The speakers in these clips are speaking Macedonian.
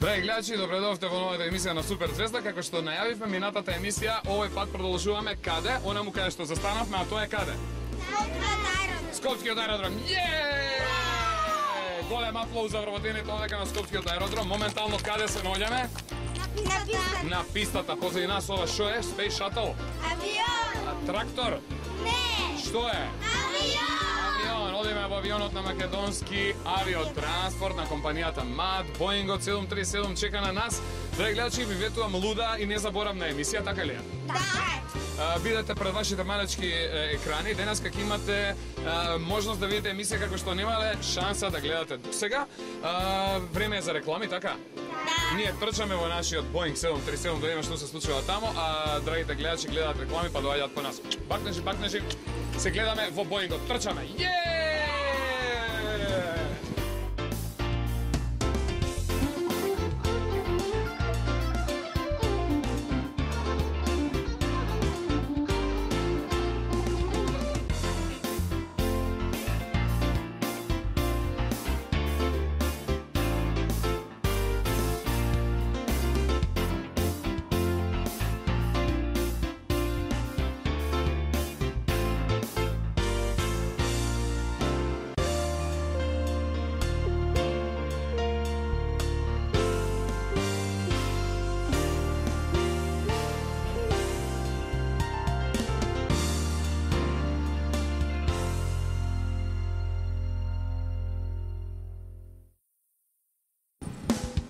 Драги гледачи, добре дојдовте во новата емисија на Супер Звезда. Како што најавивме минатата емисија, овој пат продолжуваме каде? Онаму каде што застанавме, а тоа е каде? Скопскиот аеродром. Голем аплауз за вработените одека на Скопскиот аеродром. Моментално каде се наоѓаме? На пистата. Позади нас ова шо е? Space Shuttle? Авион. Трактор? Не. Што е? Авион. Одиме во авионот на македонски авиотранспорт на компанијата МАД. Боингот 737 чека на нас. Драги гледачи, ви ветувам луда и незаборавна емисија, така ли е? Да. Бидете пред вашите малечки екрани. Денес како имате можност да видите емисија како што немале шанса да гледате досега. Време е за реклами, така? Да. Ние трчаме во нашиот Boeing 737 да видиме што се случува тамо, а драгите гледачи гледаат реклами па доаѓаат по нас. Бакнежи, се гледаме во Боингот. Трчаме.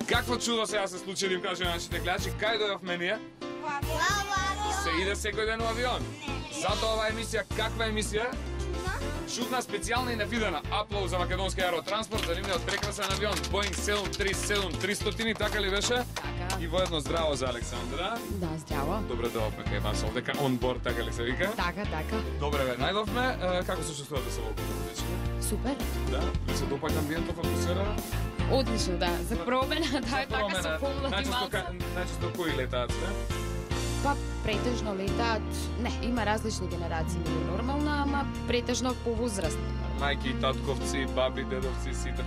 Какво чудо сега се случи, да им кажем нашите гледачи, кај дојдовме ние? Се иде секој ден во авион. Затоа оваа емисија, каква емисија? Чудна, специјална и невидена. Аплауз за македонски аеротранспорт, за нивниот прекрасен авион Boeing 737-300, така ли беше? Така. И воедно здраво за Александра. Да, здраво. Добре дојдовме кај вас овдека, on board, така ли се вика? Така. Добре ве најдовме. Како се чувствувате се волку, дечки? Супер. Да? Ви се допаѓа амбиентот, атмосфера? Одлично, да. За промена, да, така со помлади малце. Најчесто кои летаат све? Па, претежно летаат, не, има различни генерации, не е нормално, ама претежно по возраст. Мајки, татковци, баби, дедовци, сите.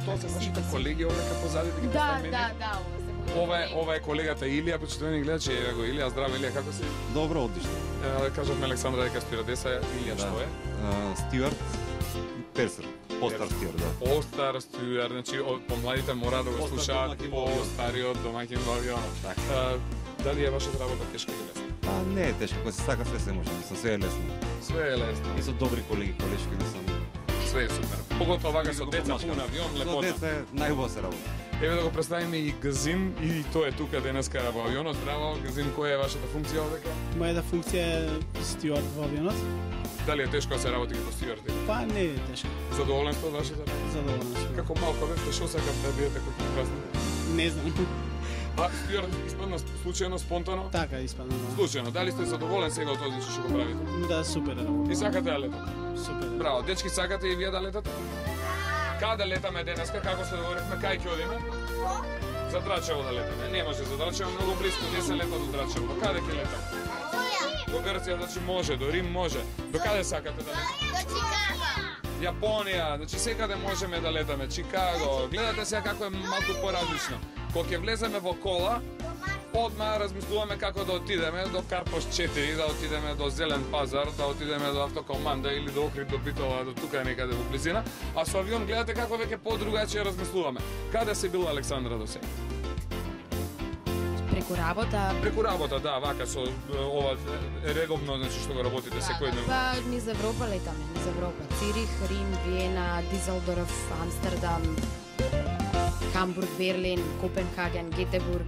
Тоа се вашите колеги овдека позади да ги постави мене? Да. Ова е колегата Илија, почитувани гледачи, еве го Илија, здраво Илија, како си? Добро, одлично. Кажавме Александра дека стюардеса, Илија што е? Стюард, персер, постар стюард, да. Постар стюард, значи помладите мора да го слушаат по-стариот домаќин во авионот. Така. Дали е вашата работа тешка или лесна? Па не е тешко, кога се сака све се може, мислам, све е лесно. Све е лесно. И со добри колеги, колешки, мислам. Све е супер. Поготово вака со деца пун авион, Со лепота. деца е најубаво се работи. Еве да го представиме и Газин, и тој е тука денеска во авионот. Здраво, Газин, која е вашата функција овдека? Мојата функција е стюард во авионот. Дали е тешко да се работи како стюард? Па не е тешко. Задоволен сте од вашата работа? Задоволен сум. Како малко бевте, што сакам да бидете како празник? Не знам. А стюард испадна случајно, спонтано? Така испадна. Случајно, дали сте задоволен сега од тоа што го правите? Да, супер. И сакате да летате? Супер. Браво, дечки, сакате и вие да летате? Каде летаме денеска, како се договоривме, кај ќе одиме? За Драчево да летаме. Не може за Драчево, многу близко, не се лета до Драчево. До каде ќе летаме? До Грција, значи може, до Рим може. До каде сакате да летаме? До Чикаго. Јапонија, значи секаде можеме да летаме. Чикаго. Гледате сега како е малку поразлично. Кога ќе влеземе во кола, одма размислуваме како да отидеме до Карпош 4, да отидеме до Зелен пазар, да отидеме до Автокоманда или до Охрид, до Битола, до тука некаде во близина. А со авион гледате како веќе подругачие размислуваме. Каде се била Александра до сега? Преку работа. Преку работа, да, вака со ова редовно, значи што го работите секој ден. Па низ Европа летаме, низ Европа. Цирих, Рим, Виена, Дизелдорф, Амстердам, Хамбург, Берлин, Копенхаген, Гетебург.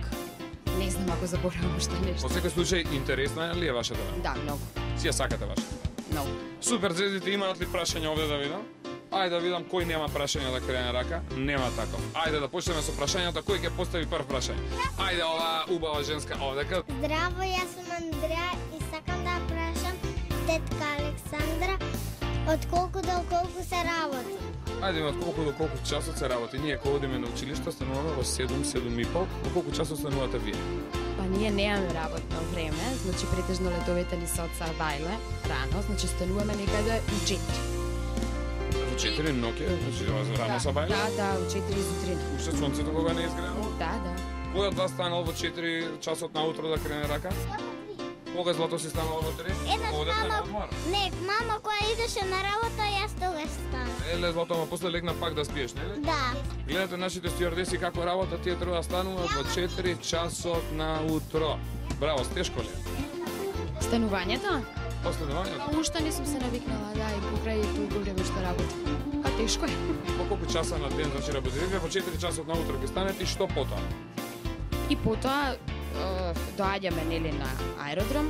Не знам ако заборавам уште нешто. Во секој случај интересна ли е вашата работа? Да, многу. Си ја сакате вашата? Многу. Супер звездите имаат ли прашања овде да видам? Ајде да видам кој нема прашања да крене рака. Нема таков. Ајде да почнеме со прашањата, кој ќе постави прв прашање. Ајде оваа убава женска овдека. Здраво, јас сум Андреа и сакам да прашам тетка Александра од колку до колку се работи. Ајде, од колку до колку часот се работи. Ние кога одиме на училиште стануваме во 7:30. Во колку часот станувате вие? Па ние немаме работно време, значи претежно летовите ни се од Савајле, рано, значи стануваме некаде у 4. Во Од 4 ноќе, значи рано са бајле? Да, од 4 сутрин. Уште сонцето кога не изгревало? Да. Кој од вас станал во 4 часот наутро да крене рака? Кога Злато си станала во 3? Еднаш Одете на мама, одмор? не, мама која идеше на работа, јас тогаш станав. Еле, Злато, ама после легна пак да спиеш, нели? Да. Гледате нашите стюардеси како работа, тие треба да стануваат во 4 часот на утро. Браво, тешко ли? Станувањето? Последувањето? Уште не сум се навикнала, да, и покрај толку време што работам. Па тешко е. По колку часа на ден значи работите? Вие во 4 часот на утро ќе станете и што потоа? И потоа доаѓаме нели на аеродром.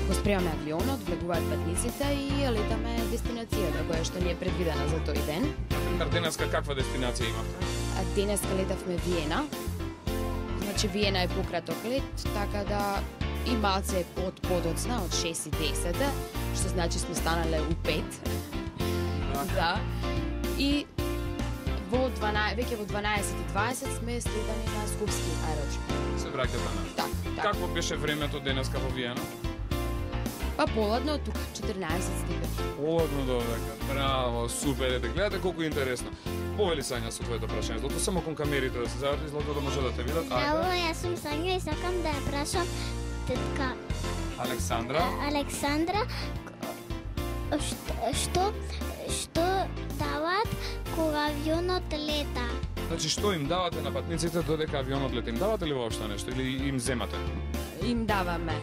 Го спремаме авионот, влегуваат патниците и летаме дестинацијата која што ни е предвидена за тој ден. Например, денеска каква дестинација имавте? А денеска летавме Виена. Значи Виена е пократок лет, така да и малце од подоцна, од 6 и 10, што значи сме станале у 5. Да. И веќе во 12:20 сме слетани на Скопски аеродром. Се враќате на. Так. Какво беше времето денеска во Виена? Па поладно тука 14 степени. Поладно довека. Браво, супер. Ете, гледате колку е интересно. Повели Сања со твоето прашање, злато само кон камерите да се заврти, злато да може да те видат. Здраво, јас сум Сања и сакам да ја прашам тетка Александра. Александра што дават кога авионот лета? Значи, што им давате на патниците додека авионот лети? Им давате ли воопшто нешто или им земате? Им даваме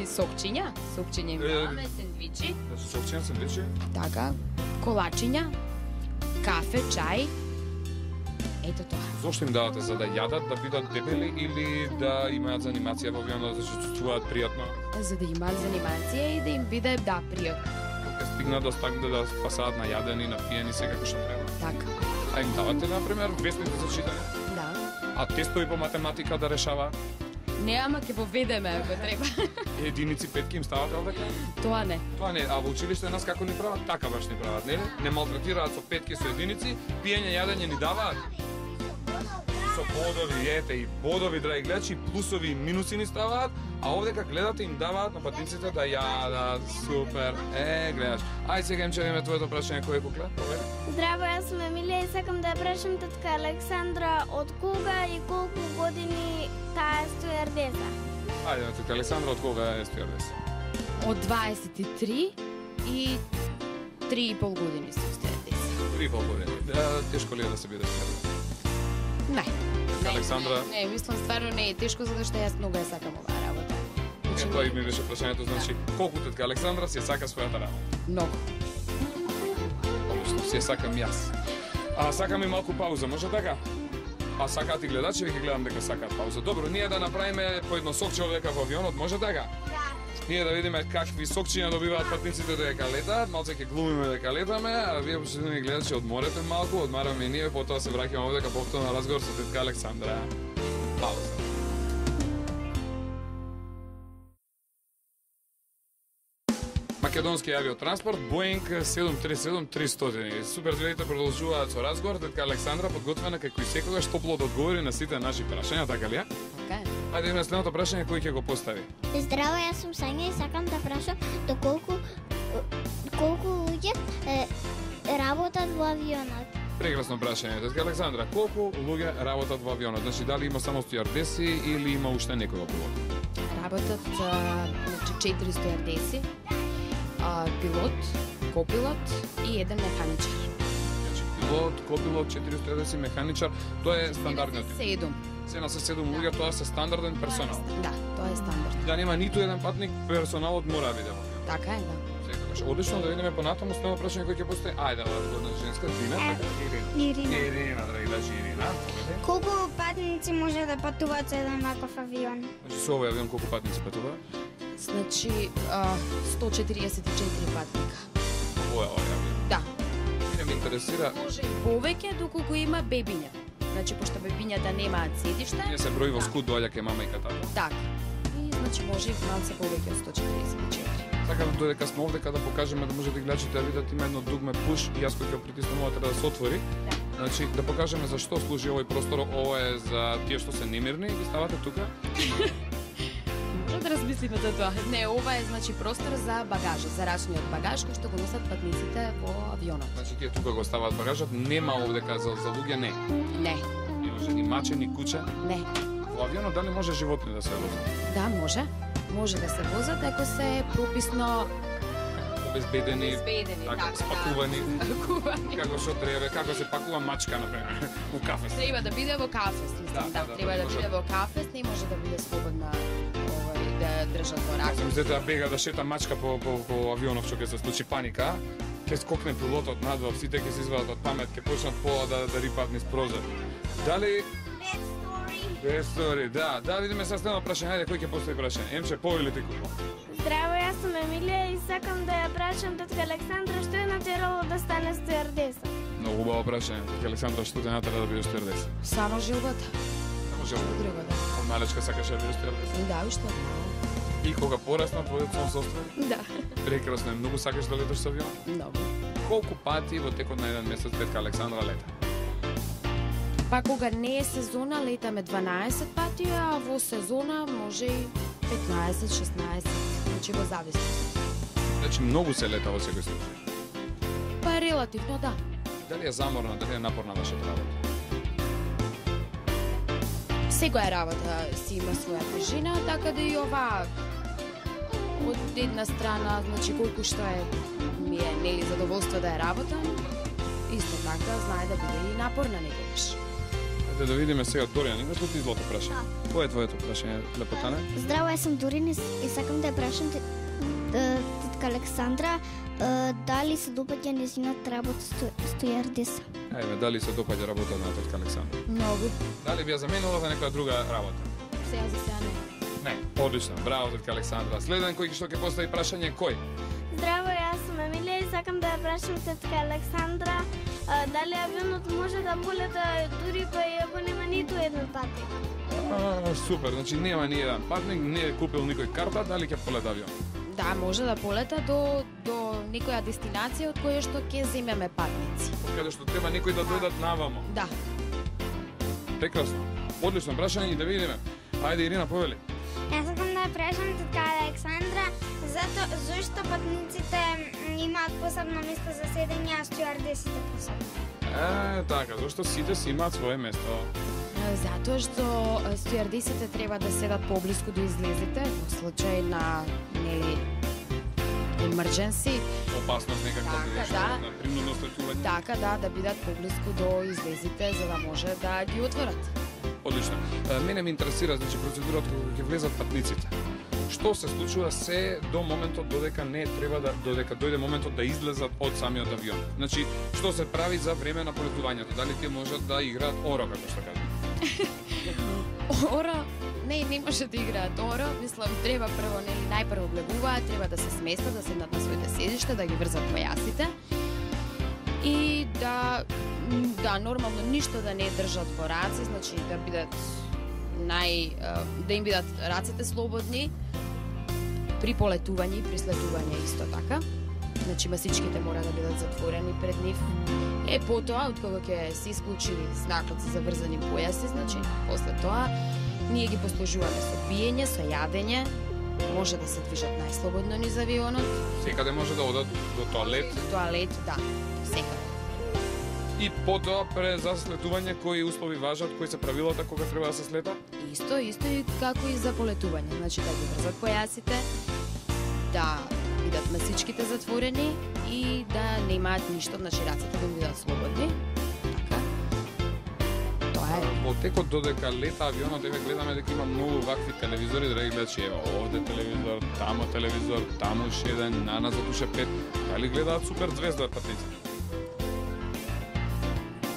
сокчиња им даваме, сендвичи, Да се сокчиња, сендвичи? така, колачиња, кафе, чај. Ето тоа. Зошто им давате? За да јадат, да бидат дебели или да имаат занимација во авионот, да се чувствуваат пријатно? За да имаат занимација и да им биде пријатно. Кога стигнат да стагнат да пасаат на јадени, на пиени, секако што треба. Така. А им давате, например, вестници за читање? Да. А тестови по математика да решава? Не, ама ќе поведеме ако треба. Единици, петки им ставате овдека? Тоа не. Тоа не, а во училиште нас како ни прават? Така баш ни прават, нели? Не малтретираат со петки, со единици, пиење, јадење ни даваат. Со бодови, ете и бодови, драги гледачи, плусови и минуси ни ставаат, а овдека гледате им даваат на патниците да јадат. Супер. Гледаш. Ај сега им чекаме твоето прашање, кој е кукле? Здраво, јас сум Емилија и сакам да ја прашам тетка Александра од кога и колку години таа е стюардеса? Ајде, тетка Александра, од кога е стюардеса? Од 23 и 3,5 години сум стюардеса. 3,5 години. Тешко ли е да се биде стюардеса? Не. Александра? Не, мислам стварно не е тешко затоа што јас многу ја сакам оваа работа. Тоа и ми беше прашањето, значи, колку тетка Александра си ја сака својата работа? Многу. Односно, си ја сакам јас. А сакам и малку пауза, може така? А сакаат и гледачи, ќе гледам дека сакаат пауза. Добро, ние да направиме по едно сокче овдека во авионот, може така? Ние да видиме какви сокчиња добиваат патниците додека летаат, малце ќе глумиме дека летаме, а вие почитувани гледачи одморете малку, одмараме и ние, потоа се враќаме овдека повторно на разговор со тетка Александра. Пауза. Македонски авиотранспорт, Боинг 737-300. Супер двојите продолжуваат со разговор. Тетка Александра подготвена како и секогаш топло да одговори на сите наши прашања, така ли е? Така е. Ајде имаме следното прашање, кој ќе го постави? Здраво, јас сум Сања и сакам да прашам до колку луѓе работат во авионот. Прекрасно прашање. Тетка Александра, колку луѓе работат во авионот? Значи, дали има само стюардеси или има уште некој пилот? Работат 4 стюардеси, пилот, копилот и еден механичар. Значи, пилот, копилот, 4 стюардеси, механичар, тоа е стандардниот. 7. Се на се 7 луѓе, тоа се стандарден персонал. Да, тоа е стандард. Да нема ниту еден патник, персоналот мора да биде. Така е, да. Секогаш. Одлично, да видиме понатаму следно прашање кој ќе постои. Ајде, одговорна женска, Ирина, така? Ирина. Ирина, драги дачи, Ирина. Колку патници може да патуваат со еден ваков авион? Значи, со овој авион колку патници патуваат? Значи 144 патника. Овој авион. Да. Мене ме интересира, Може и повеќе доколку има бебиња. Значи пошто бебињата немаат седиште. ние се брои во скут доаѓа кај мама и кај тата. Така. И значи може и малце повеќе од 144. Сакам додека сме овдека да покажеме да можете гледачите да видат има едно дугме push и јас кој ќе притиснам ова треба да се отвори. Значи да покажеме за што служи овој простор. Ова е за тие што се немирни, ги ставате тука. Може да размислиме за тоа. Не, ова е значи простор за багажа, за рачниот багаж кој што го носат патниците во авионот. Значи тие тука го ставаат багажот, нема овдека за луѓе не. Не, Не може ни маче, ни куче. не. Во авионот дали може животни да се возат? Да, може. Може да се возат ако се прописно Обезбедени, така, спакувани, Спакувани. како што треба, како се пакува мачка, например, у кафе. Треба да биде во кафес, мислам, да, треба да биде во кафес, не може да биде слободна да држат во Ако рака. мислите да бега да шета мачка по авионов, што ќе се случи паника, ќе скокне пилотот надвор, сите ќе се извадат од памет, ќе почнат пола да рипат низ прозор. Дали Bad story, да. Да, видиме сега следно прашање. Ајде, кој ќе постави прашање? Емше, по или ти купо? Здраво, јас сум Емилија и сакам да ја прашам тетка Александра што е натерало да стане стюардеса. Многу убаво прашање. Тетка Александра, што те натера да бидеш стюардеса? Само жилбата. Само желба. Друго, да. Од малечка сакаше да бидеш стюардеса. Да, уште. И кога порасна твојот сон состојан? Да. Прекрасно е. Многу сакаш да леташ со авион? Многу. Колку пати во текот на еден месец тетка Александра лета? Па кога не е сезона, летаме 12 пати, а во сезона може и 15-16. Значи го зависи. Значи многу се лета во секој случај. Па релативно да. Дали е заморна, дали е напорна вашата работа? Секоја работа си има своја тежина, така да и ова од една страна, значи колку што е ми е нели задоволство да ја работам, исто така знае да биде и напорна некогаш. Ајде да видиме сега Доријан, имаш ли ти злото прашање? Кој е твоето прашање, лепотане? Здраво, јас сум Дорин и сакам да ја прашам тетка Александра дали се допаѓа нејзината работа стюардеса. Ајде, дали се допаѓа работа на тетка Александра? Многу. Дали би ја заменила за некоја друга работа? Сега за сега не. Не, одлично, браво тетка Александра. Следен кој што ќе постави прашање кој? Здраво, јас сум Емилија и сакам да ја прашам тетка Александра дали авионот може да полета дури па и ако нема ниту еден патник. Супер, значи нема ни еден патник, не е купил никој карта, дали ќе полета авион? Да, може да полета до некоја дестинација од која што ќе земеме патници. Каде што треба некој да дојдат навамо. Да. Прекрасно. Одлично прашање и да видиме. Ајде Ирина, повели. Јас сакам да ја прашам тетка Александра зашто патниците имаат посебно место за седење, а стюардесите посебно. Така, зашто сите си имаат свое место. Затоа што стюардесите треба да седат поблиску до излезите во случај на нели emergency. Опасност некаква Така, нешто, да. на принудно слетување. Така да бидат поблиску до излезите за да може да ги отворат. Одлично. Мене ме интересира, значи, процедурата кога ќе влезат патниците. Што се случува се до моментот додека не треба додека дојде моментот да излезат од самиот авион. Значи, што се прави за време на полетувањето? Дали тие можат да играат оро, како што кажа? Оро, не може да играат оро, мислам треба прво нели најпрво облегуваат, треба да се сместат, да седнат на своите седишта, да ги врзат појасите и да нормално ништо да не држат во раце, значи да бидат да им бидат рацете слободни при полетување и при слетување исто така. Значи масичките мора да бидат затворени пред нив. Потоа, од кога ќе се исклучи знакот за врзани појаси, значи после тоа ние ги послужуваме со пиење, со јадење, може да се движат најслободно низ авионот. Секаде може да одат до тоалет. Тоалет, да, секаде. И потоа за слетување кои услови важат, кои се правилата кога треба да се слета? Исто и како и за полетување, значи да ги врзат појасите, да бидат масичките затворени и да немаат ништо, значи рацете да бидат слободни. Така. Тоа е. Во текот додека лета авионот, еве гледаме дека има многу вакви телевизори, драги гледачи, ева овде телевизор, таму уште еден, наназад уште 5. Дали гледаат супер звезда патниците?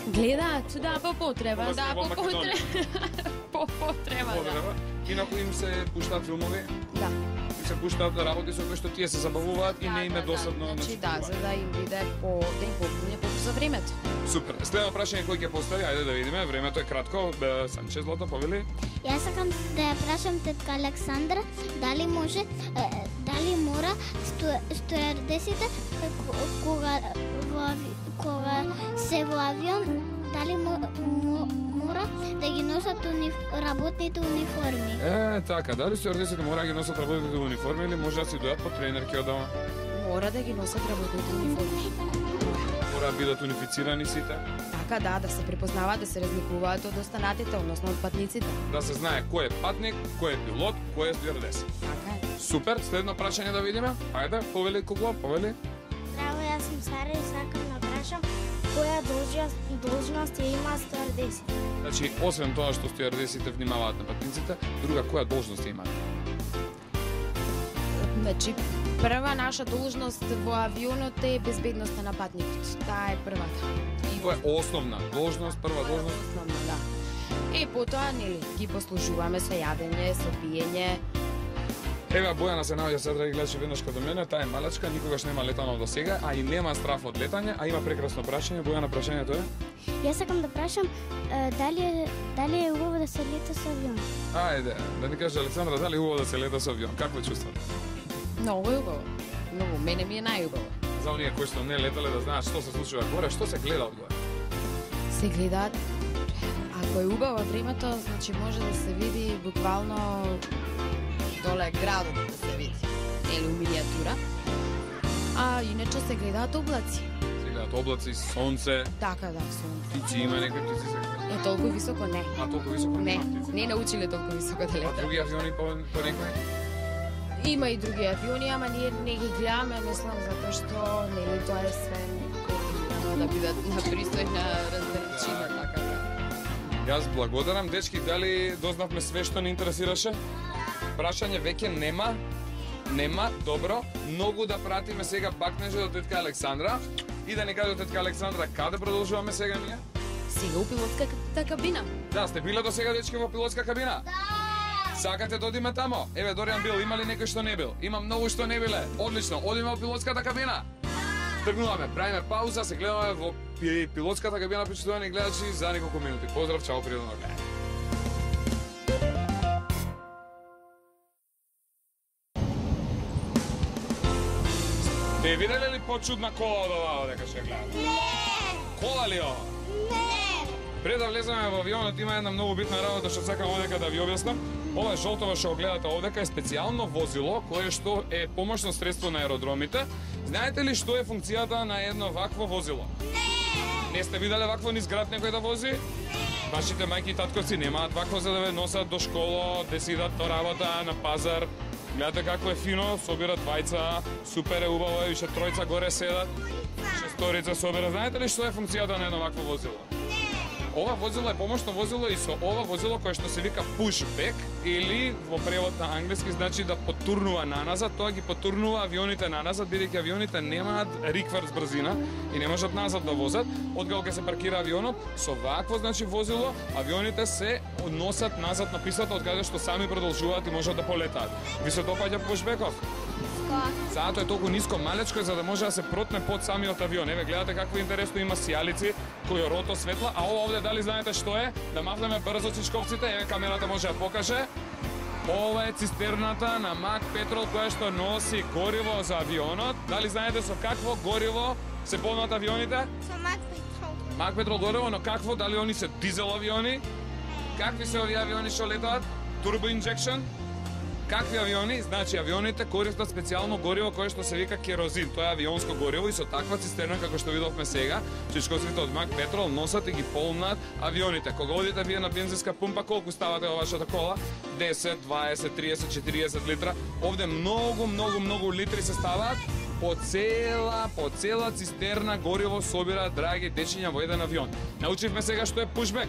Гледаат, да, по потреба, Кога да, сте во по потреба. По потреба, да. Потреба. Инаку им се пуштаат филмови, Да. им се пуштаат работи со кои што тие се забавуваат и не им е досадно. Значи да, за да им биде да им попуне побрзо времето. Супер. Следно прашање кој ќе постави, ајде да видиме, времето е кратко. Санче Злато, повели. Јас сакам да ја прашам тетка Александра дали мора стюардесите кога се во авион дали мора да ги носат работните униформи? Така, дали стюардесите мора да ги носат работните униформи или може да си дојат по тренерки од дома? Мора да ги носат работните униформи. Мора да бидат унифицирани сите? Така да се препознаваат, да се разликуваат од останатите, односно од патниците. Да се знае кој е патник, кој е пилот, кој е стюардес. Така е. Супер, следно прашање да видиме. Ајде, повели Кукло, повели. Здраво, јас сум Сара и сакам да прашам која должност ја има стюардесите? Значи, освен тоа што стюардесите внимаваат на патниците, друга која должност имаат? Значи, прва наша должност во авионот е безбедноста на патникот. Таа е првата. Тоа е основна должност, прва должност. Основна, да. И потоа, нели, ги послужуваме со јадење, со пиење. Ева, Бојана се наоѓа се, драги гледачи, веднаш кај мене, таа е малачка, никогаш нема летано до сега, а и нема страф од летање, а има прекрасно прашање. Бојана, прашањето е? Јас сакам да прашам дали е убаво да се лета со авион? Ајде, да ни каже Александра, дали е убаво да се лета со авион? Какво чувствате? Многу е убаво. Многу, мене ми е најубаво. За оние кои што не летале да знаат што се случува горе, што се гледа од горе? Се гледаат, ако е убаво времето, значи може да се види буквално доле градот да се види, или у минијатура. А иначе се гледаат облаци. Се гледаат облаци, сонце, Така да, сонце. птици, има некои птици се гледаат. Толку високо не. А толку високо Не, нема птици. не научиле толку високо да А летат. други авиони по некои? Има и други авиони, ама ние не ги гледаме, мислам, затоа што нели тоа е све координирано да бидат на пристојна раздалечина, така да. Јас благодарам, дечки, дали дознавме све што ни интересираше? Прашање веќе нема. Нема, добро. Многу да пратиме сега бакнеже до тетка Александра и да ни каже тетка Александра каде продолжуваме сега ние? Сега у пилотската кабина. Да, сте биле до сега дечки во пилотска кабина? Да! Сакате да одиме тамо? Еве, Доријан бил, има ли некој што не бил? Има многу што не биле. Одлично, одиме во пилотската кабина? Да! Тргнуваме, правиме пауза, се гледаме во пилотската кабина, почитувани гледачи, за неколку минути. Поздрав, чао, пријатно гледање. Те виделе ли почудна кола од оваа дека ќе гледат? Не! Кола ли ова? Не! Пред да влеземе во авионот има една многу битна работа што сакам овдека да ви објаснам. Ова е жолтово што го гледате овдека е специјално возило кое што е помошно средство на аеродромите. Знаете ли што е функцијата на едно вакво возило? Не! Не сте виделе вакво низ град некој да вози? Не! Вашите мајки и татковци немаат вакво за да ве носат до школа, да си идат до работа, на пазар. Гледате како е фино, собира двајца, супер е убаво, више тројца горе седат, шесторица собира. Знаете ли што е функцијата на едно вакво возило? Ова возило е помошно возило и со ова возило кое што се вика pushback или во превод на англиски значи да потурнува наназад, тоа ги потурнува авионите наназад, бидејќи авионите немаат рикварс брзина и не можат назад да возат. Од кога се паркира авионот, со вакво значи возило, авионите се носат назад на пистата од каде што сами продолжуваат и можат да полетаат. Ви се допаѓа pushbackов? Затоа е толку ниско малечко за да може да се протне под самиот авион. Еве гледате какво интересно има сијалици кои рото светла, а ова овде дали знаете што е? Да махнеме брзо чичковците, еве камерата може да покаже. Ова е цистерната на Мак Петрол која што носи гориво за авионот. Дали знаете со какво гориво се полнат авионите? Со Мак Петрол. Мак Петрол гориво, но какво? Дали они се дизел авиони? Какви се овие авиони што летаат? Turbo injection? Какви авиони? Значи авионите користат специјално гориво кое што се вика керозин. Тоа е авионско гориво и со таква цистерна како што видовме сега, чичковците од Мак Петрол носат и ги полнат авионите. Кога одите вие на бензинска пумпа, колку ставате во вашата кола? 10, 20, 30, 40 литра. Овде многу литри се ставаат. По цела цистерна гориво собира, драги дечиња, во еден авион. Научивме сега што е pushback.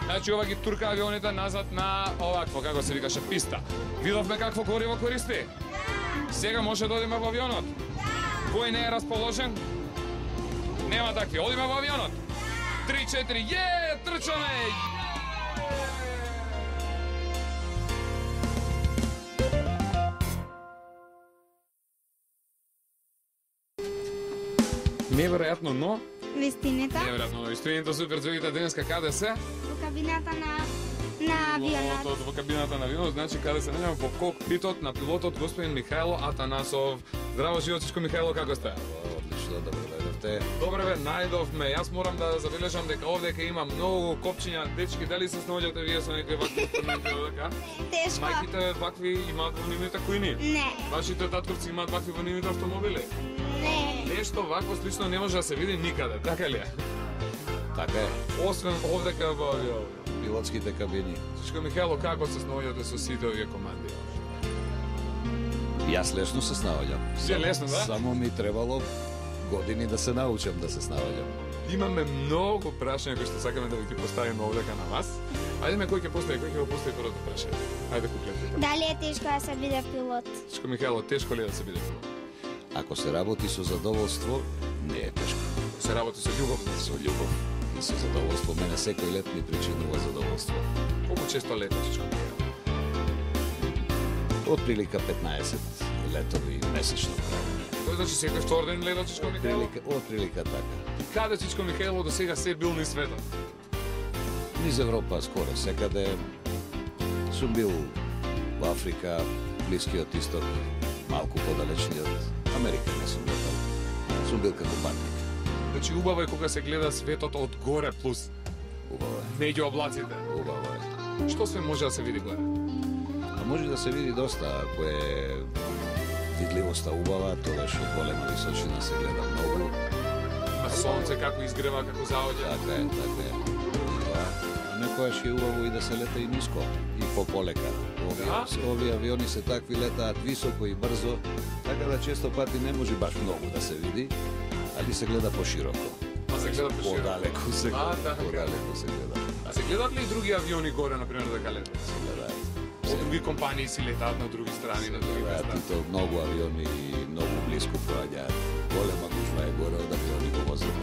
Значи ова ги турка авионите назад на овакво, како се викаше, писта. Видовме какво гориво користи? Сега може да одиме во авионот? Кој не е расположен? Нема такви. Одиме во авионот? 3-4, трчаме! Неверојатно, но Вистината неверојатно, но историјата супер звуите денеска каде се? во кабината на авионот. Во кабината на авионот, значи каде се наоѓаме во кокпитот на пилотот господин Михајло Атанасов. Здраво, живо, чичко Михајло, како сте? Одлично, добро дојдов. најдовте? Добре бе, најдовме. Јас морам да забележам дека овдека има многу копчиња. Дечки, дали се снаоѓате вие со некои вакви инструменти овдека? Тешко. Мајките вакви имаат во нивните кујни? Не. Вашите татковци имаат вакви во нивните автомобили? Не. Нешто вакво слично не може да се види никаде, така ли е? Така е. Освен овдека во Пилотските кабини. Чичко Михајло, како се снаоѓате со сите овие команди? Јас лесно се снаоѓам. Се лесно, да? Само ми требало години да се научам да се снаоѓам. Имаме многу прашања кои што сакаме да ви ги поставиме овдека на вас. Ајде кој ќе го постави првото прашање? Ајде куклете. Дали е тешко да се биде пилот? Чичко Михајло, тешко ли е да се биде пилот? Ако се работи со задоволство, не е тешко. Се работи со љубов. Со љубов и со задоволство. Мене секој лет ми причинува задоволство. Колку често леташ, Чичко Михајло? Од прилика 15 летови месечно правење. Тој значи секој втор ден леташ, Чичко Михајло? Од прилика така. И каде, Чичко Михајло, до сега се бил низ светот? Низ Европа скоро секаде. Сум бил во Африка, Блискиот Исток, малку подалечниот. Америка не сум летал. Сум бил како патник. Значи убаво е кога се гледа светот од горе плюс Убаво е. меѓу облаците. Убаво е. Што се може да се види горе? А може да се види доста, ако е видливоста убава, тогаш од голема височина се гледа многу. На сонце како изгрева, како заоѓа. Така е, така е. Да. Некојаш е убаво и да се лета и ниско, и пополека. Овие авиони се такви летаат високо и брзо, така да често пати не може баш многу да се види, али се гледа пошироко. А се гледа пошироко. Подалеку се гледа. така. Подалеку се гледа. А се гледат ли и други авиони горе, например, дека летаат? Се гледаат. Од други компании си летаат на други страни, на други места. И то многу авиони и многу близко проаѓаат. Голема гужва е горе од авиони го возат.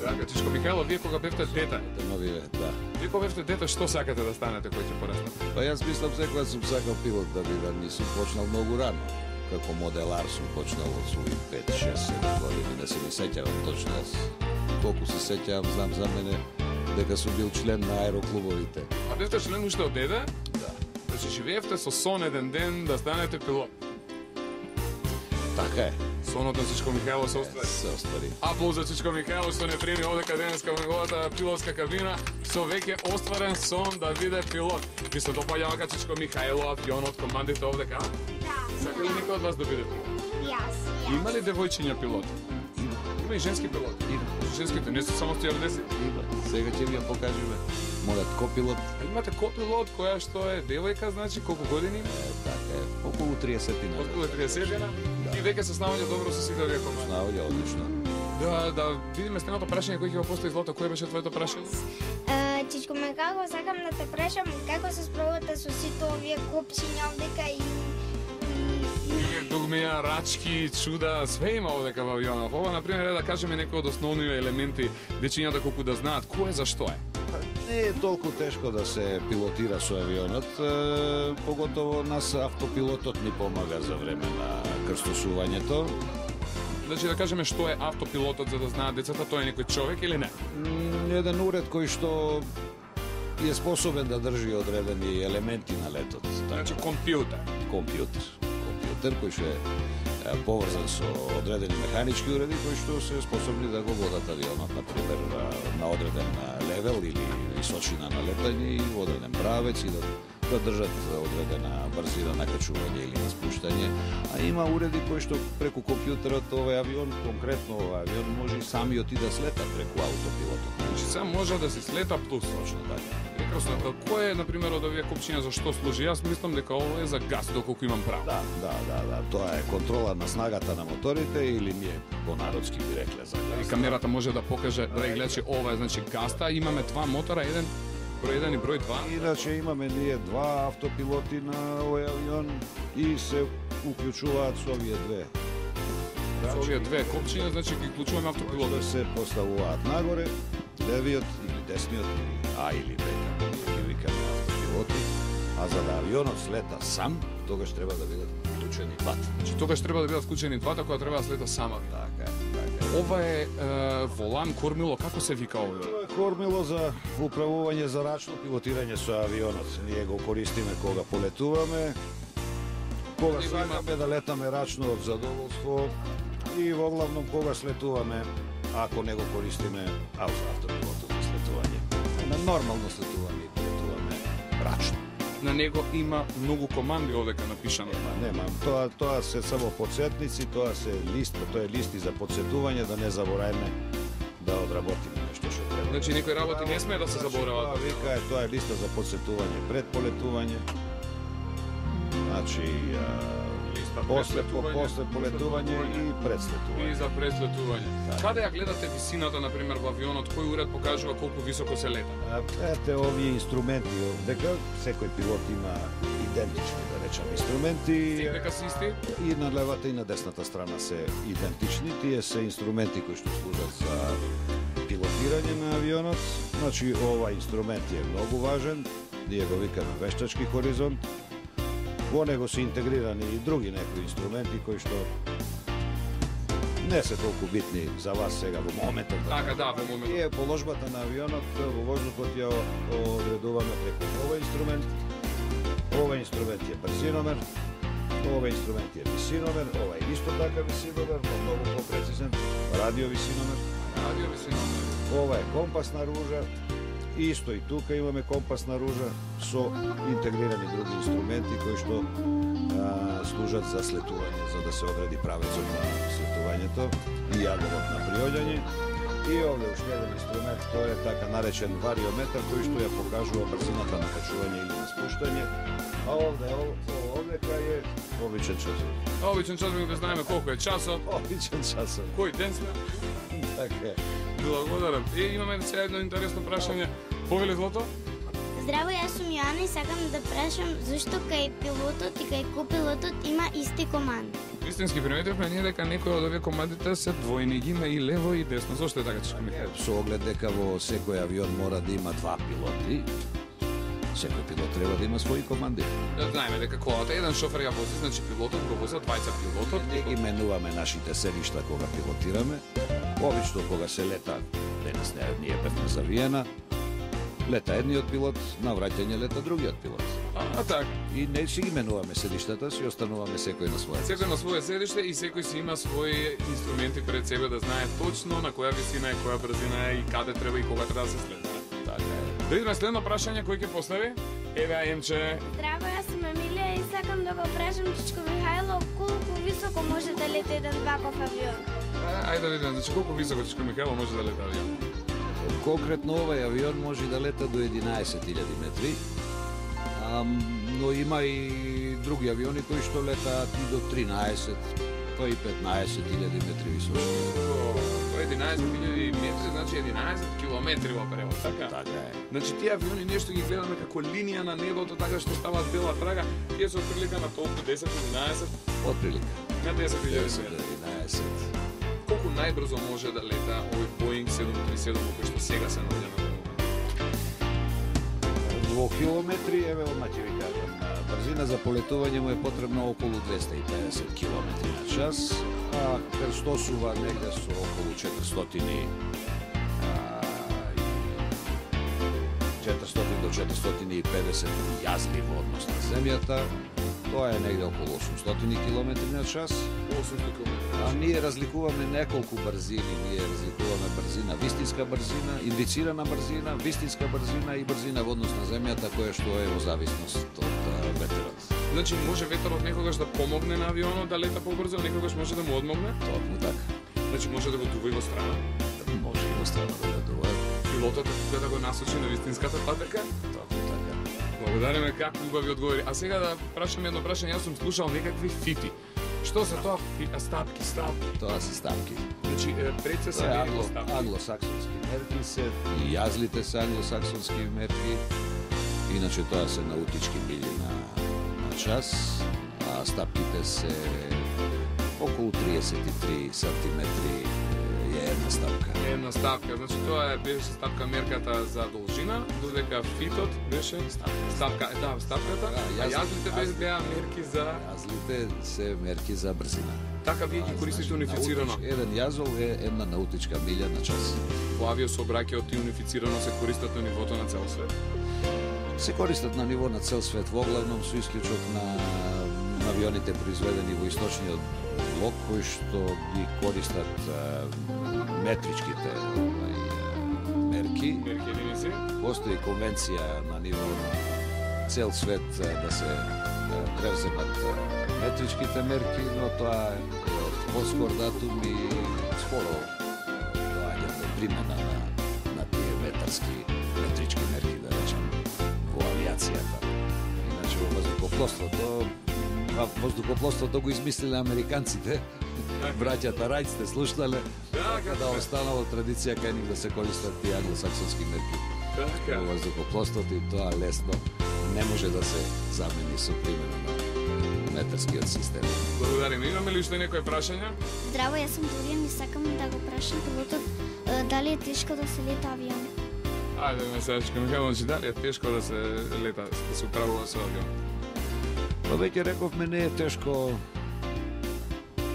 Така, Чичко Михајло, вие кога бевте дете, Да. вие кога бевте дете, што сакате да станете кој ќе пораснете? Па јас мислам секоја сум сакал пилот да бидам и сум почнал многу рано. Како моделар сум почнал од своји 5, 6, 7 години, да се не сеќавам точно. Колку се сеќавам, знам за мене дека сум бил член на аероклубовите. А бевте член уште од дете? Да. Значи живеевте со сон еден ден да станете пилот. Така е, Сонот на Чичко Михајло се оствари. се оствари. Аплауз за Чичко Михајло што не прими овдека денеска во неговата пилотска кабина со веќе остварен сон да биде пилот. Ви се допаѓа вака Чичко Михајло, авионот, командите овдека? Да. Сака ли некој од вас да биде пилот? Јас. Има ли девојчиња пилоти? Има и женски пилоти. Женските не се само стюардеси. Има. Сега ќе ви ја покажеме. Мојот копилот, А имате копилот која што е девојка, значи колку години има? така е, околу 30 Околу 30 година. И веќе се снаоѓа добро со сите овие команди. Наоѓа одлично. Да видиме следното прашање кој ќе го постави Злато, кое беше твоето прашање? Чичко Михајло, сакам да те прашам како се справувате со сите овие копчиња овдека и Дугмеја, рачки, чуда, све има овдека во авионот. Ова, например, е да кажеме некои од основни елементи, дечињата колку да знаат кој е за што е. Не е толку тешко да се пилотира со авионот, поготово нас автопилотот ни помага за време на крстосувањето. Значи да кажеме што е автопилотот за да знаат децата, тој е некој човек или не? Еден уред кој што е способен да држи одредени елементи на летот. Значи компјутер. Компјутер кој што е поврзан со одредени механички уреди кои што се способни да го водат авионот, например, на одреден левел или височина на летање и одреден правец и да држат одредена брзина на качување или на спуштање. А има уреди кои што преку компјутерот овој авион, конкретно овој авион, може и самиот и да слета преку автопилотот. Значи сам може да се слета плюс. Точно така. Прекрасно. Кој е, например, од овие копчиња за што служи? Јас мислам дека ово е за газ, доколку имам право. Да. Тоа е контрола на снагата на моторите или ние по-народски би рекле за И газ. камерата може да покаже, драги гледачи, ова е значи гаста, имаме два мотора, еден број 1 и број 2. Иначе имаме ние два автопилоти на овој авион и се уклучуваат со овие две. Со овие две копчиња, значи ги вклучуваме Да автопилотот. се поставуваат нагоре, левиот или десниот, А или Б, како ги викаме автопилоти, а за да авионот слета сам, тогаш треба да бидат вклучени двата. Значи тогаш треба да бидат вклучени двата која треба да слета сама. Така е. Ова е волан, кормило, како се вика ова? Тоа е кормило за управување за рачно пилотирање со авионот. Ние го користиме кога полетуваме, кога сакаме да летаме рачно од задоволство и во главном кога слетуваме ако не го користиме автопилотот за слетување. На нормално слетување и полетуваме рачно. На него има многу команди овдека напишано. Нема. Тоа се само подсетници, тоа е листи за подсетување, да не забораеме да одработиме нешто што треба. Значи некои работи не смее да се заборават. Вика, тоа е листа за подсетување пред полетување. Значи, после полетување и пред слетување. И за преслетување. Каде ја гледате висината, например, во авионот? Кој уред покажува колку високо се лета? Ете, овие инструменти, дека секој пилот има идентични, да речам, инструменти. Дека се исти? И на левата и на десната страна се идентични. Тие се инструменти кои што служат за пилотирање на авионот. Значи, ова инструмент е многу важен. Ние го викаме вештачки хоризонт. Во него се интегрирани и други некои инструменти кои што не се толку битни за вас сега во моментот. Така, да, во моментот. Ние положбата на авионот во воздухот ја одредуваме преку овој инструмент. Овој инструмент е брзиномер, овој инструмент е висиномер, ова е исто така висиномер, но многу попрецизен, радиовисиномер. Ова е компасна ружа. Исто и тука имаме компасна ружа со интегрирани други инструменти кои што служат за слетување, за да се одреди правецот на слетувањето и ангелот на приоѓање. И овде уште еден инструмент, тоа е така наречен вариометар, кој што ја покажува брзината на качување или на спуштање. А овдека е обичен часовник. Обичен часовник, да знаеме колку е часот. Обичен часовник. Кој ден сме? Така е. Благодарам. И имаме сега едно интересно прашање. Повели Злато? Здраво, јас сум Јоана и сакам да прашам зашто кај пилотот и кај копилотот има исти команди. Вистински приметивме ние дека некои од овие командите се двојни, ги има и лево и десно. Зошто е така, Чичко Михајлов? Со оглед дека во секој авион мора да има два пилоти. Секој пилот треба да има своји команди. Да знаеме дека колата еден шофер ја вози, значи пилотот го возат двајца пилотот. Не ги менуваме нашите седишта кога пилотираме. Обично кога се лета, денес не е завиена, лета едниот пилот, на враќање лета другиот пилот. Така. И не си ги менуваме седиштата, си остануваме секој на своје. Секој на своје седиште и секој си има своји инструменти пред себе да знае точно на која висина е, која брзина е и каде треба и кога треба да се следва. Така е. Да идеме следно прашање кој ќе постави? Еве Емче. Здраво, јас сум Емилија и сакам да го прашам Чичко Михајлов колку високо може да лети еден ваков авион. Ајде да видиме, значи колку високо Чичко Михајлов може да лета авион? Конкретно овој авион може да лета до 11.000 метри, но има и други авиони кои што летаат и до 13, па и 15.000 метри височина. Тоа е 11.000 метри, значи 11 километри во превод, така? Така е. Значи тие авиони нешто ги гледаме како линија на небото, така што ставаат бела трага, тие се отприлика на толку 10-11. Отприлика. На 10.000 метри. 11. Колку најбрзо може да лета овој Boeing 737 кој што сега се наоѓа на Во километри, еве одма ќе ви кажам, брзина за полетување му е потребно околу 250 км на час, а крстосува негде со околу 400 до 450 јазди во однос на земјата. Тоа е негде околу 800 км на час. 800 км. А ние разликуваме неколку брзини. Ние разликуваме брзина, вистинска брзина, индицирана брзина, вистинска брзина и брзина во однос на земјата, која што е во зависност од ветерот. Значи може ветерот некогаш да помогне на авионот да лета побрзо, некогаш може да му одмогне? Токму така. Значи може да го дува и во страна. Може и во страна да го дува. Пилотот е да го насочи на вистинската патека? Токму така. Благодариме како убави одговори. А сега да прашам едно прашање, јас сум слушал некакви фити. Што се тоа? Стапки. Тоа се стапки. Значи пред се се англосаксонски мерки се и јазлите се англосаксонски мерки. Иначе тоа се наутички мили на час, а стапките се околу 33 сантиметри е една стапка. Една стапка, значи тоа беше стапка мерката за должина, додека фитот беше стапката. А јазлите беа мерки за Јазлите се мерки за брзина. Така вие ги користите унифицирано. Еден јазол е една наутичка милја на час. Во авиосообраќајот и унифицирано се користат на нивото на цел свет. Се користат на ниво на цел свет, воглавном со исклучок на авионите произведени во источниот блок, кои што ги користат метричките мерки. Мерки единици. Постои конвенција на ниво на цел свет да се превземат метричките мерки, но тоа е од поскор датум и скоро доаѓа до примена на тие метрички мерки, да речем, во авиацијата. Иначе во воздухопловството го измислиле американците, браќата Рајт сте слушнале, да останало традиција кај нив да се користат тие англосаксонски мерки. Во воздухопловството и тоа лесно не може да се замени со примена на метарскиот систем. Благодарим. Имаме ли уште некои прашања? Здраво, јас сум Доријан и сакам да го прашам пилотот дали е тешко да се лета авион. Ајде, месечка Михајло, дали е тешко да се лета, да се управува со авион? Но веќе рековме, не е тешко.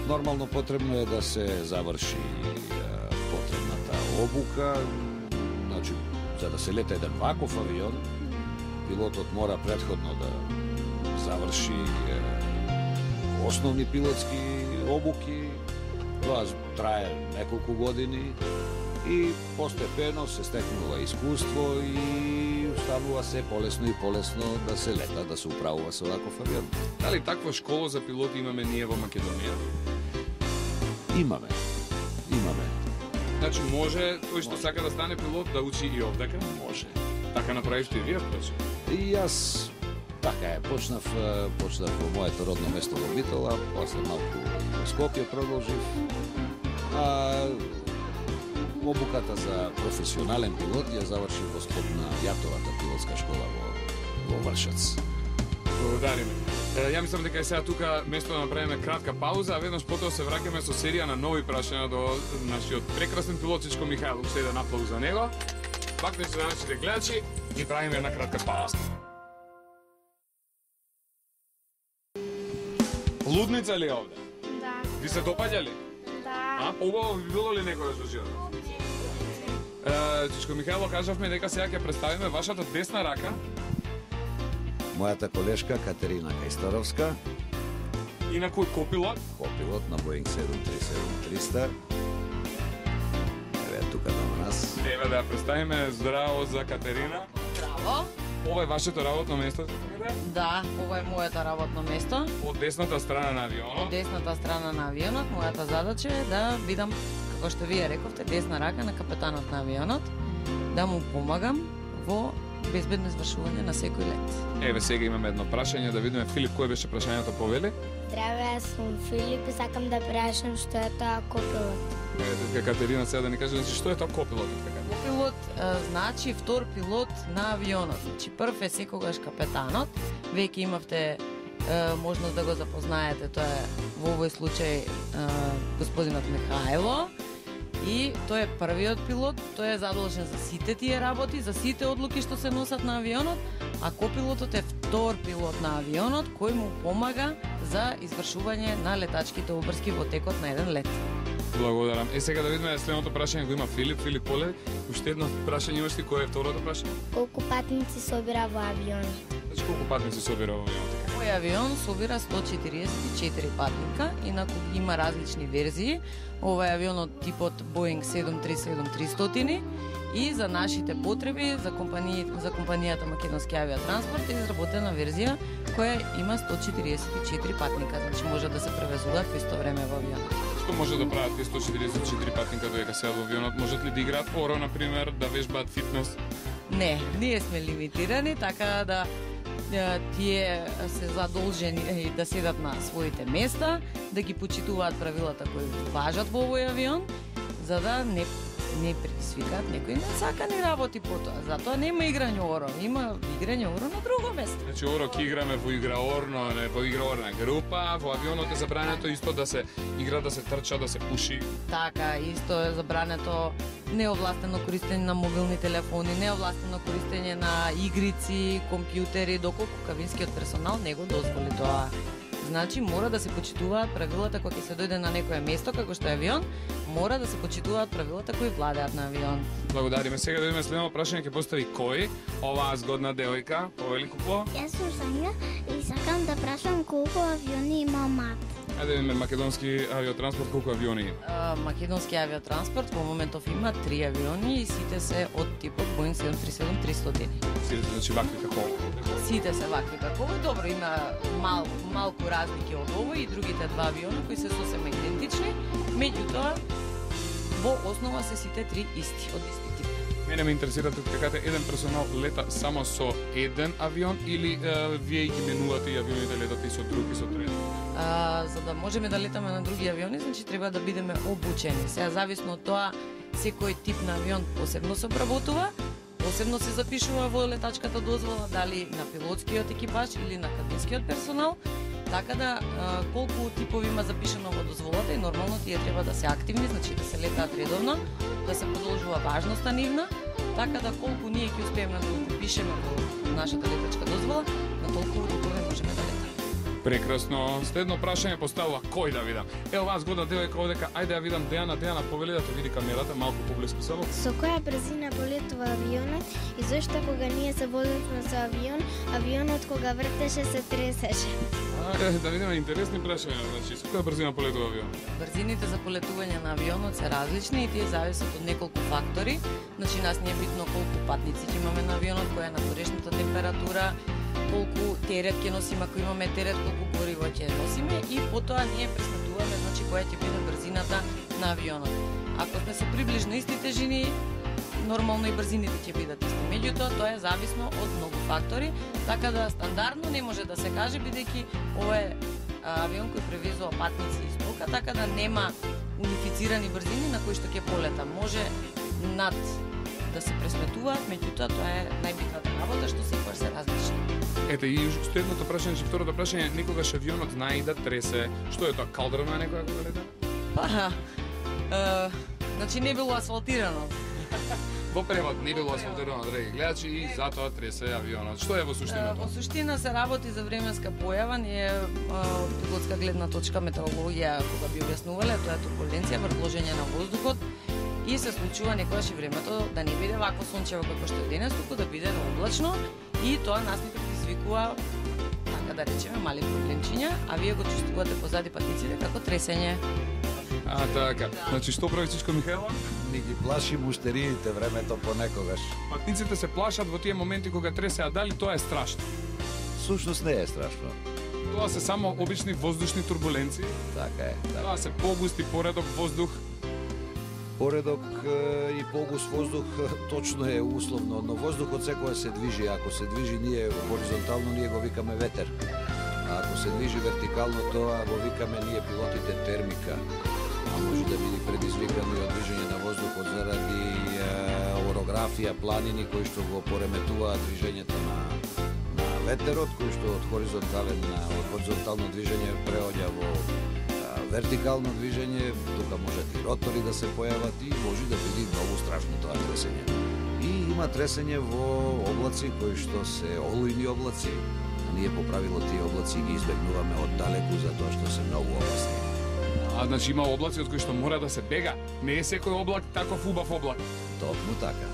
Нормално потребно е да се заврши потребната обука. Значи, за да се лета еден ваков авион, пилотот мора претходно да заврши основни пилотски обуки. Тоа трае неколку години и постепено се стекнува искуство и станува се полесно и полесно да се лета, да се управува со ваков авион. Дали таква школа за пилоти имаме ние во Македонија? Имаме. Значи може тој што сака да стане пилот да учи и овдека? Може. Така направивте и вие, проче? И јас така е, почнав во моето родно место во Битола, после малку во Скопје продолжив. Обуката за професионален пилот ја завршив во склоп на Јатовата пилотска школа во Вршац. Благодариме. Ја мислам дека е сега тука место да направиме кратка пауза, а веднаш потоа се враќаме со серија на нови прашања до нашиот прекрасен пилотчичко Михајло. Уште еден аплауз за него. Пак за нашите гледачи и правиме една кратка пауза. Лудница ли е овде? Да. Ви се допаѓа ли? Да. Убаво би било ли некоја со живот? Чичко Михајло, кажавме дека сега ќе представиме вашата десна рака. Мојата колешка Катерина Кајсторовска, Инаку копилот. копилот на Боинг 737-300. Еве тука до нас. Еве да ја представиме. Здраво за Катерина. Здраво. Ова е вашето работно место? Да, ова е моето работно место. Од десната страна на авионот. Од десната страна на авионот, мојата задача е да бидам, како што вие рековте, десна рака на капетанот на авионот, да му помагам во безбедно извршување на секој лет. Еве сега имаме едно прашање, да видиме Филип кој беше прашањето, повели. Здраве, јас сум Филип и сакам да прашам што е тоа копилот. Еве Катерина сега да ни каже што е тоа копилот. Копилот значи втор пилот на авионот. Значи прв е секогаш капетанот. Веќе имавте можност да го запознаете, тоа е во овој случај господинот Михајло. И тој е првиот пилот, тој е задолжен за сите тие работи, за сите одлуки што се носат на авионот, а копилотот е втор пилот на авионот кој му помага за извршување на летачките обрски во текот на еден лет. Благодарам. Сега да видиме следното прашање го има Филип. Филип, поле, уште едно прашање имаш ти, кој е второто прашање? Колку патници собира во авион? Значи колку патници собира во авионот? Овој авион собира 144 патника, инаку има различни верзии. Ова е авион од типот Boeing 737-300 и за нашите потреби, за компанијата Македонски авиатранспорт е изработена верзија која има 144 патника, значи може да се превезуваат во исто време во авионот. Што може да прават тие 144 патника додека се во авионот? Можат ли да играат оро, например, да вежбаат фитнес? Не, ние сме лимитирани, така да тие се задолжени да седат на своите места, да ги почитуваат правилата кои важат во овој авион, за да не предизвикаат некои несакани работи потоа. Затоа нема играње оро, има играње оро на друго место. Значи оро ќе играме во играорна група, во авионот е забрането исто да се игра, да се трча, да се пуши. Така, исто е забрането неовластено користење на мобилни телефони, неовластено користење на игрици, компјутери, доколку кабинскиот персонал не го дозволи тоа. Значи, мора да се почитуваат правилата кога ќе се дојде на некое место, како што е авион, мора да се почитуваат правилата кои владеат на авион. Благодариме. Сега да видиме следно прашање ќе постави кој? Оваа згодна девојка, повели Купло. Јас сум Сања и сакам да прашам колку авиони има МАТ. Ајде видиме македонски авиотранспорт, колку авиони? Македонски авиотранспорт во моментов има 3 авиони и сите се од типот Boeing 737-300. Сите значи вакви како? Сите се вакви како овој. Добро, има малку разлики од овој и другите 2 авиона кои се сосема идентични, меѓутоа во основа се сите 3 исти, од исти тип. Мене ме интересира дека еден персонал лета само со еден авион или вие ги менувате и авионите летат и со друг и со трети? За да можеме да летаме на други авиони, значи треба да бидеме обучени. Сега зависно од тоа, секој тип на авион посебно се обработува, посебно се запишува во летачката дозвола, дали на пилотскиот екипаж или на кабинскиот персонал. Така да, колку типови има запишано во дозволата и нормално тие треба да се активни, значи да се летаат редовно, да се продолжува важноста нивна, така да колку ние ќе успееме да го пишеме во нашата летачка дозвола, на толку типови можеме да летаме. Прекрасно. Следно прашање поставува кој да видам. Ево вас годна девојка овдека, ајде ја видам Дејана повели да те види камерата малку поблиску само. Со која брзина полетува авионот и зошто кога ние се возевме со авионот кога вртеше се тресеше? Да видиме интересни прашања, значи со која брзина полетува авионот? Брзините за полетување на авионот се различни и тие зависат од неколку фактори. Значи нас не е битно колку патници ќе имаме на авионот, која е надворешната температура, колку терет ќе носиме, ако имаме терет, колку гориво ќе носиме и потоа ние пресметуваме значи која ќе биде брзината на авионот. Ако сме со приближно исти тежини, нормално и брзините ќе бидат исти. Меѓутоа тоа е зависно од многу фактори, така да стандардно не може да се каже бидејќи ова е авион кој превезува патници и стока, така да нема унифицирани брзини на кои што ќе полета. Може над да се пресметуваат, меѓутоа тоа е најбитната работа што секогаш се различни. Ете и следното прашање, че второто прашање, некогаш авионот знае и да тресе. Што е тоа, калдра на некоја кога лета? Значи не било асфалтирано. Во превод не било асфалтирано, драги гледачи, и затоа тресе авионот. Што е во суштината? Во суштина се работи за временска појава, ние од пилотска гледна точка метеорологија кога би објаснувале, тоа е турбуленција врз ложење на воздухот и се случува некогаш и времето да не биде вако сончево како што е денес, туку да биде облачно и тоа нас ни предизвикува, така да речеме, мали проблемчиња, а вие го чувствувате позади патниците како тресење. Така. Значи што прави Чичко Михајло? Ни ги плаши муштериите времето понекогаш. Патниците се плашат во тие моменти кога тресе, а дали тоа е страшно? Сушност не е страшно. Тоа се само обични воздушни турбуленции. Така е. Тоа се погусти поредок воздух. Поредок и погуст воздух точно е условно, но воздухот секоја се движи. Ако се движи ние хоризонтално, ние го викаме ветер. А ако се движи вертикално, тоа го викаме ние пилотите термика. А може да биде предизвикано и од движење на воздухот заради орографија, планини кои што го пореметуваат движењето на ветерот, кој што од хоризонтално движење преоѓа во вертикално движење, тука можат и ротори да се појават и може да биде многу страшно тоа тресење. И има тресење во облаци кои што се олујни облаци, а ние по правило тие облаци ги избегнуваме оддалеку затоа што се многу опасни. А значи има облаци од кои што мора да се бега. Не е секој облак таков убав облак. Токму така.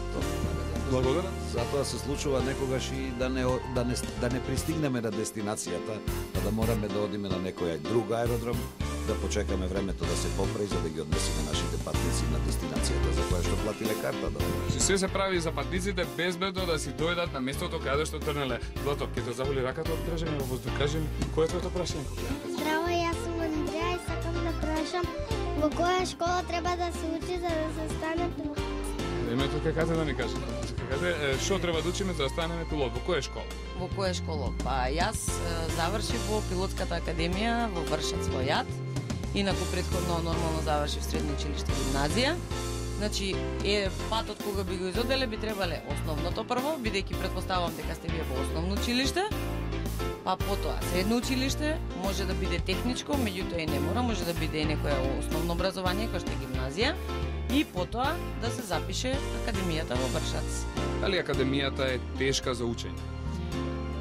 Благодарам. Затоа се случува некогаш и да не пристигнеме на дестинацијата, па да мораме да одиме на некој друг аеродром, да почекаме времето да се поправи за да ги однесеме нашите патници на дестинацијата за која што платиле карта да однесеме. Се се прави за патниците безбедно да си дојдат на местото каде што трнеле. Злато, ќе те заболи раката од трежење во воздух. Кажи ми, кој е твоето прашање? Здраво, јас сум Андреја и сакам да прашам во која школа треба да се учи за да се стане пилот? Името каде да ни кажа. Што треба да учиме за да станеме пилот? Во која школа? Во која школа? Па јас завршив во пилотската академија во Вршац во Јат. Инаку претходно нормално завршив средно училиште гимназија. Значи, патот кога би го изоделе би требале основното прво, бидејќи претпоставувам дека сте вие во основно училиште, па потоа средно училиште, може да биде техничко, меѓутоа и не мора, може да биде и некое основно образование, кој што е гимназија, и потоа да се запише академијата во Вршац. Дали академијата е тешка за учење?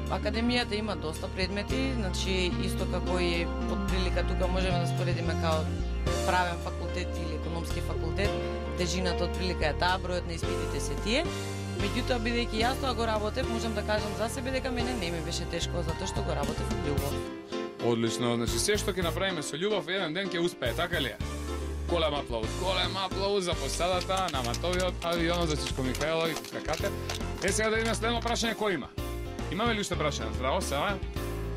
Академијата има доста предмети, значи исто како и од прилика тука можеме да споредиме као правен факултет или економски факултет, тежината од прилика е таа, бројот на испитите се тие. Меѓутоа, бидејќи јас тоа го работев, можам да кажам за себе дека мене не ми беше тешко, затоа што го работев од љубов. Одлично, значи се што ќе направиме со љубов еден ден ќе успее, така ли е? Голем аплауз за посадата на Матовиот авион за Чичко Михајлови, какате. Сега да видиме следно прашање кој има. Имаме ли уште прашање? Здраво, Сара?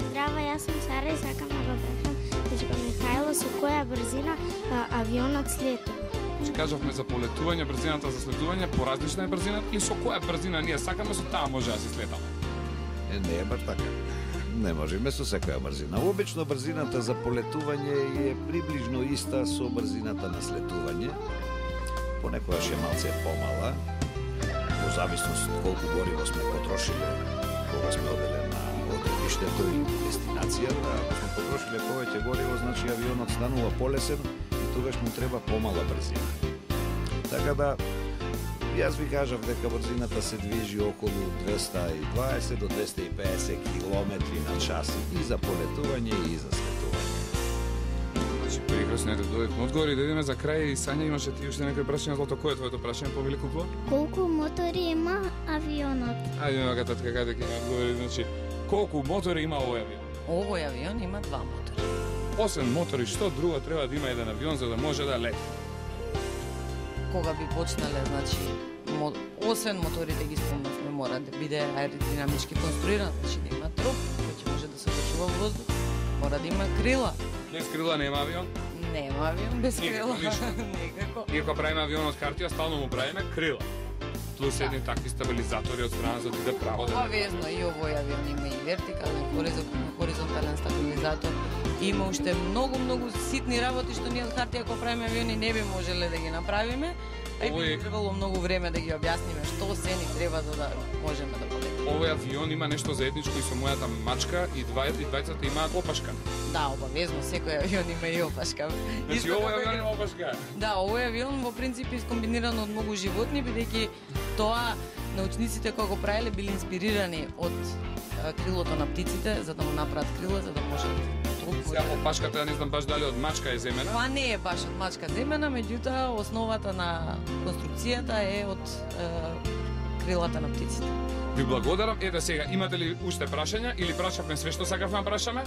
Здраво, јас сум Сара и сакам да го прашам Чичко Михајло со која брзина авионот слетува. Че кажавме за полетување, брзината за следување, поразлична е брзината или со која брзина ние сакаме со таа може да си слетаме? Не е бар така. Не можеме со секоја брзина. Обично брзината за полетување е приближно иста со брзината на слетување. Понекогаш е малце помала, во зависност колку гориво сме потрошиле кога сме оделе на одредиштето или дестинацијата. Ако сме потрошиле повеќе гориво, значи авионот станува полесен и тогаш му треба помала брзина. Така да, јас ви кажав дека брзината се движи околу 220 до 250 км на час и за полетување и за слетување. Значи, прекрасно е да дојдеме одговори, да видиме за крај. Сања, имаше ти уште некој прашање, Злато, кој е твоето прашање повелико? Колку мотори има авионот? Ајде, ме татка, каде ќе ми одговори, значи, колку мотори има овој авион? Овој авион има 2 мотори. Освен мотори, што друго треба да има еден авион за да може да лети? Кога би почнале, значи, освен моторите ги спомнавме, мора да биде аеродинамички конструиран, значи да има троп, кој ќе може да се почува во воздух. Мора да има крила. Без крила нема авион? Нема авион без крила. Никако. Иако правиме авион од хартија, стално му правиме крила. Плюс едни такви стабилизатори од страна за да биде право да... Обавезно и овој авион има и вертикален, хоризонтален стабилизатор. Има уште многу ситни работи што ние од хартија кога правиме авиони не би можеле да ги направиме. А и би требало многу време да ги објасниме што се ни треба за да можеме да полетиме. Овој авион има нешто заедничко и со мојата мачка и двајцата имаат опашка. Да, обавезно, секој авион има и опашка. Значи овој авион има опашка? Да, овој авион во принцип е скомбиниран од многу животни, бидејќи тоа научниците кога го правеле биле инспирирани од крилото на птиците, за да му направат крила, за да може Сега опашката, не знам баш дали од мачка е земена. Тоа не е баш од мачка земена, меѓутоа основата на конструкцијата е од крилата на птиците. Ви благодарам. Ете сега, имате ли уште прашања или прашавме све што сакавме да прашаме?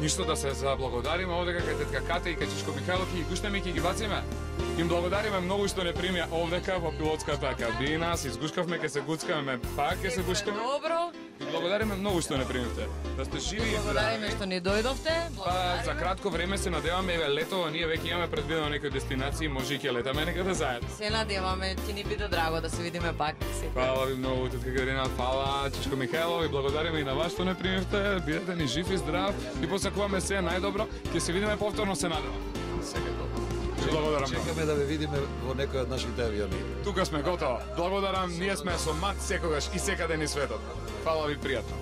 Ништо, да се заблагодариме овде кај тетка Кате и кај Чичко Михајлов и ги гуштаме и ги бациме. Им благодариме многу што не примија овдека во пилотската кабина. Се изгушкавме, ке се гуцкаме, пак ке се гушкаме. Добро. И благодариме многу што не примивте. Да сте живи и здрави. Благодариме што ни дојдовте. Па за кратко време се надеваме, еве летово ние веќе имаме предвидено некои дестинации, може и ќе летаме некаде заедно. Се надеваме, ќе ни биде драго да се видиме пак. Фала ви многу, тетка Катерина, фала Чичко Михајлов и благодариме и на вас што не примивте. Бидете ни жив и здрав и посакуваме се најдобро. Ќе се видиме повторно, се надевам. Секако. Благодарам. Чекаме да ве видиме во некој од нашите авиони. Тука сме готово. Благодарам, ние сме со МАТ секогаш и секаде ни светот. Фала ви, пријатно.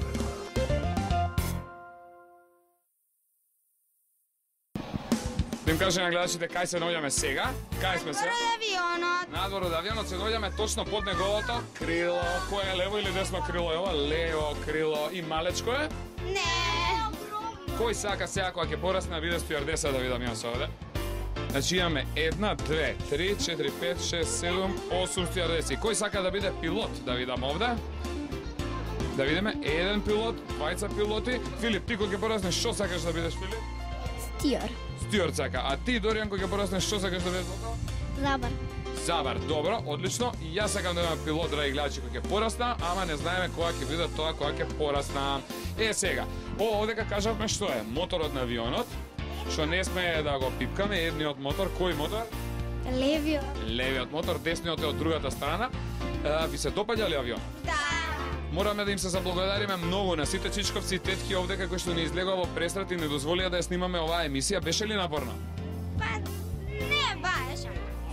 Да им кажем на гледачите кај се наоѓаме сега. Кај сме се? Надвор од авионот. Надвор од авионот се наоѓаме точно под неговото крило. Кој е лево или десно крило? Е ова лево крило и малечко е? Не. Кој сака сега кога ќе порасне да биде стюардеса да видам јас овде? Значи имаме 1, 2, 3, 4, 5, 6, 7, 8 стюардеси. Кој сака да биде пилот да видам овде? Да видиме, еден пилот, двајца пилоти. Филип, ти кога ќе пораснеш, што сакаш да бидеш, Филип? Стиор. Стюард сака. А ти, Доријан, кога ќе пораснеш, што сакаш да бидеш? Забар. Забар, добро, одлично. И јас сакам да имам пилот, драги гледачи, кога ќе порасна, ама не знаеме кога ќе биде тоа кога ќе порасна. Сега, овдека кажавме што е моторот на авионот, што не сме да го пипкаме, едниот мотор, кој мотор? Левиот. Левиот мотор, десниот е од другата страна. Ви се допаѓа ли авион? Да. Мораме да им се заблагодариме многу на сите чичковци и тетки овдека кои што ни излегува во пресрат и не дозволија да ја снимаме оваа емисија. Беше ли напорна? Па не баш.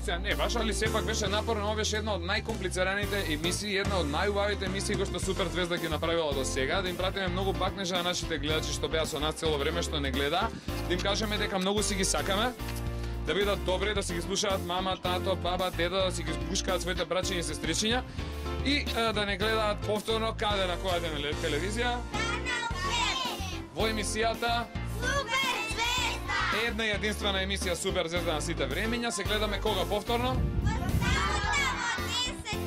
Сега не баш, али сепак беше напорно. Ова беше една од најкомплицираните емисии, една од најубавите емисии кои што Супер Звезда ги направила до сега. Да им пратиме многу бакнежа на нашите гледачи што беа со нас цело време, што не гледа. Да им кажеме дека многу си ги сакаме, да бидат добри, да си ги слушаат мама, тато, баба, деда, да си ги пушкаат своите браќиња и сестричиња и да не гледаат повторно каде на која телевизија. Во емисијата Супер Звезда. една и единствена емисија Супер Звезда на сите времења. Се гледаме кога повторно?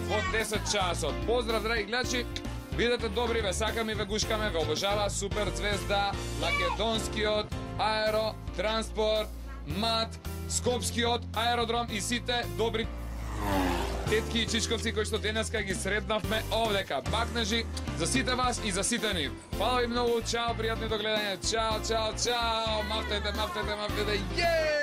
Во 10 часот. Поздрав, драги гледачи, Бидете добри, ве сакаме, ве гушкаме, ве обожава Супер Звезда, Македонскиот аеротранспорт, МАТ, Скопскиот аеродром и сите добри тетки и чичковци кои што денеска ги сретнавме овдека. Бакнежи за сите вас и за сите нив. Фала ви многу, чао, пријатно до гледање. Чао, чао, чао. Мафтете, мафтете, мафтете.